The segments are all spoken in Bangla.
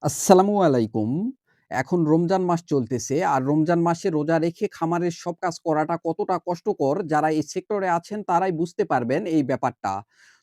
আসসালামু আলাইকুম। এখন রমজান মাস চলতেছে। আর রমজান মাসে রোজা রেখে খামারের সব কাজ করাটা কতটা কষ্টকর, যারা এই সেক্টরে আছেন তারাই বুঝতে পারবেন এই ব্যাপারটা।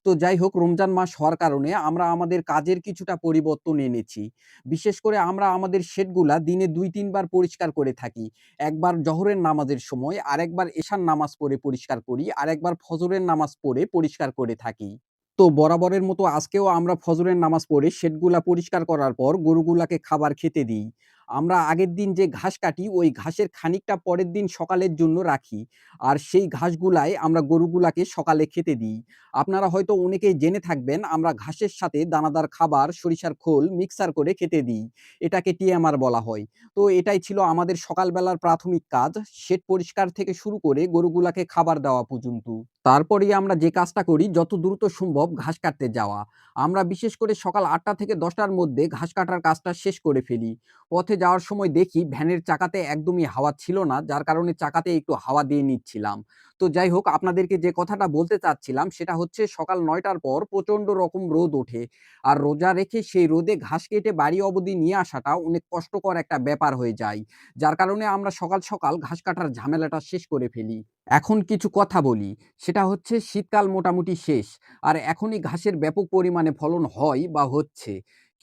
তো যাই হোক, রমজান মাস হওয়ার কারণে আমরা আমাদের কাজের কিছুটা পরিবর্তন এনেছি। বিশেষ করে আমরা আমাদের শেডগুলা দিনে ২-৩ বার পরিষ্কার করে থাকি। একবার জহরের নামাজের সময়, আরেকবার এশার নামাজ পড়ে পরিষ্কার করি, আরেকবার ফজরের নামাজ পড়ে পরিষ্কার করে থাকি। তো বরাবরের মতো আজকেও আমরা ফজরের নামাজ পড়ে শেডগুলা পরিষ্কার করার পর গরুগুলাকে খাবার খেতে দিই। আমরা আগের দিন যে ঘাস কাটি, ওই ঘাসের খানিকটা পরের দিন সকালের জন্য রাখি। আর সেই ঘাসগুলাই আমরা গরুগুলাকে সকালে খেতে দিই। আপনারা হয়তো অনেকেই জেনে থাকবেন, আমরা ঘাসের সাথে দানাদার খাবার, সরিষার খোল মিক্সার করে খেতে দিই। এটাকে টিএমআর বলা হয়। তো এটাই ছিল আমাদের সকালবেলার প্রাথমিক কাজ। শেড পরিষ্কার থেকে শুরু করে গরুগুলাকে খাবার দেওয়া পর্যন্ত। তারপরেই আমরা যে কাজটা করি, যত দ্রুত সম্ভব ঘাস কাটতে যাওয়া। আমরা বিশেষ করে সকাল ৮টা থেকে ১০টার মধ্যে ঘাস কাটার কাজটা শেষ করে ফেলি। পথে যাওয়ার সময় দেখি ভ্যানের চাকাতে একদমই হাওয়া ছিল না, যার কারণে চাকাতে একটু হাওয়া দিয়ে নিচ্ছিলাম। তো যাই হোক, আপনাদেরকে যে কথাটা বলতে চাচ্ছিলাম সেটা হচ্ছে, সকাল ৯টার পর প্রচণ্ড রকম রোদ ওঠে। আর রোজা রেখে সেই রোদে ঘাস কেটে বাড়ি অবধি নিয়ে আসাটা অনেক কষ্টকর একটা ব্যাপার হয়ে যায়। যার কারণে আমরা সকাল, সকাল ঘাস কাটার ঝামেলাটা শেষ করে ফেলি। এখন কিছু কথা বলি। সেটা হচ্ছে, শীতকাল মোটামুটি শেষ। আর এখনই ঘাসের ব্যাপক পরিমাণে ফলন হয় বা হচ্ছে।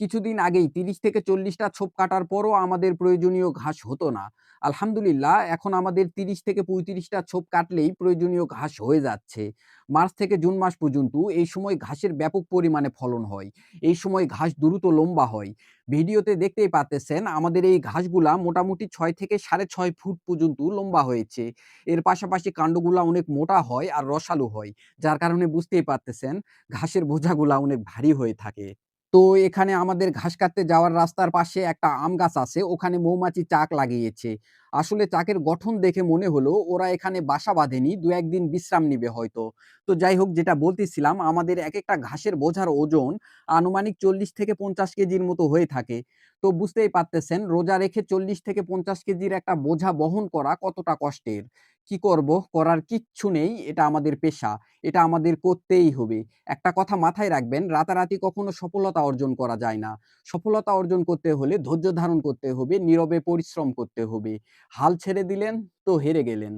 কিছুদিন আগেই ৩০ থেকে ৪০ টা ছোপ কাটার পরও আমাদের প্রয়োজনীয় ঘাস হতো না। আলহামদুলিল্লাহ, এখন আমাদের ৩০ থেকে ৩৫ টা ছোপ কাটলেই প্রয়োজনীয় ঘাস হয়ে যাচ্ছে। মার্চ থেকে জুন মাস পর্যন্ত এই সময় ঘাসের ব্যাপক পরিমাণে ফলন হয়। এই সময় ঘাস দ্রুত লম্বা হয়। ভিডিওতে দেখতেই পারতেছেন, আমাদের এই ঘাসগুলা মোটামুটি ৬ থেকে ৬.৫ ফুট পর্যন্ত লম্বা হয়েছে। এর পাশাপাশি কান্ডগুলা অনেক মোটা হয় আর রসালো হয়। যার কারণে বুঝতেই পারতেছেন, ঘাসের বোঝাগুলা অনেক ভারী হয়ে থাকে। তো এখানে আমাদের ঘাস কাটতে যাওয়ার রাস্তার পাশে একটা আম গাছ আছে। ওখানে মৌমাছি চাক লাগিয়েছে। আসলে চাকের গঠন দেখে মনে হলো ওরা এখানে বাসা বাঁধেনি, ২-১ দিন বিশ্রাম নিবে হয়তো। তো যাই হোক, যেটা বলতেছিলাম, আমাদের একেকটা ঘাসের বোঝার ওজন আনুমানিক ৪০ থেকে ৫০ কেজির মতো হয়ে থাকে। তো বুঝতেই পারতেছেন, রোজা রেখে ৪০ থেকে ৫০ কেজির একটা বোঝা বহন করা কতটা কষ্টের। কি করব? করার কিচ্ছু নেই। এটা আমাদের পেশা। এটা আমাদের করতেই হবে। একটা কথা মাথায় রাখবেন, রাতারাতি কখনো সফলতা অর্জন করা যায় না। সফলতা অর্জন করতে হলে ধৈর্য ধারণ করতে হবে, নীরবে পরিশ্রম করতে হবে। হাল ছেড়ে দিলেন তো হেরে গেলেন।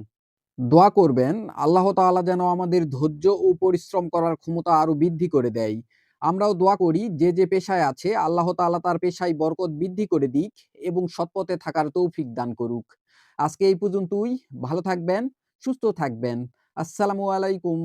দোয়া করবেন, আল্লাহ তাআলা যেন আমাদের ধৈর্য ও পরিশ্রম করার ক্ষমতা আরো বৃদ্ধি করে দেয়। আমরাও দোয়া করি, যে, যে পেশায় আছে আল্লাহ তাআলা তার পেশায় বরকত বৃদ্ধি করে দিক এবং সৎ পথে থাকার তৌফিক দান করুক। আজকে এই পর্যন্তই। ভালো থাকবেন, সুস্থ থাকবেন। আসসালামু আলাইকুম।